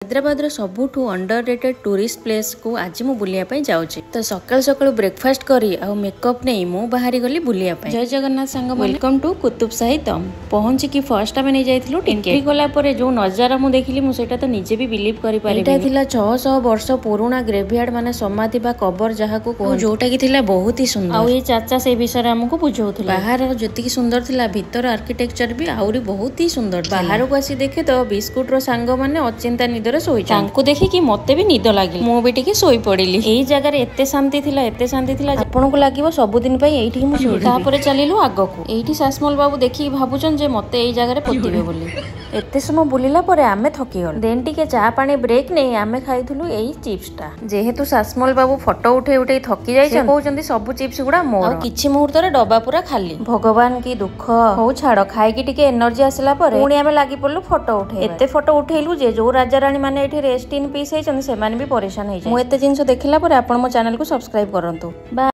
Hyderabad सबुठू underrated tourist place को आज मु बुलिया जाऊँगी। तो सकाल सकाल ब्रेकफास्ट करी आ मेकअप नहीं मु बाहरी गली बुलिया। जय जगन्नाथ सांग वेलकम टू कुतुब शाही दम। पहुंची फर्स्ट आम नहीं जाइलु टिकट गला जो नजारा मु देखिली मुझे तो निजे भी बिलीव करि पारि। एटा थिला 600 वर्ष पुराना ग्रेवयार्ड माने समाधि बा कबर जहाँ को जोटा की थिला बहुत ही सुंदर। आ ये चाचा से विषय हमको बुझाउथला। बाहर जति सुंदर थिला भीतर आर्किटेक्चर भी आउरी बहुत ही सुंदर। बाहर को आसी देखे तो बिस्कुट रो सांग माने अचिंता निदर तांको देखिकी मते भी निद लागिल। मु भी टिके सोई पड़िली। एई जगह रे एते शांति थिला आपन को लागिवो सब दिन पई एठी मु सोई। तापरे चलिलु आगकू। एठी सासमल बाबू देखि भाबुचन जे मते एई जगह रे पोतिबे बोली। एते समय बुलिला परे आमे थकी गल। देन टिके चा पानी ब्रेक नै आमे खाइथुलु एई चिप्स टा। जेहेतु सासमल बाबू फोटो उठे उठे थकी जाय छन कहउचंदी सब चिप्स गुडा मोर। आ किछि मुहूर्त रे डब्बा पूरा खाली। भगवान की दुख हो छाड़ खाइकी टिके एनर्जी आसला परे पुणी आमे लागि पड़लु फोटो उठे। एते फोटो उठेलु जे जो राजा रानी माने एठी रेस्ट इन पीस हे भी परेशान हो। मु एते जिंस देखला पर आपण मो चैनल को सब्सक्राइब करंतु।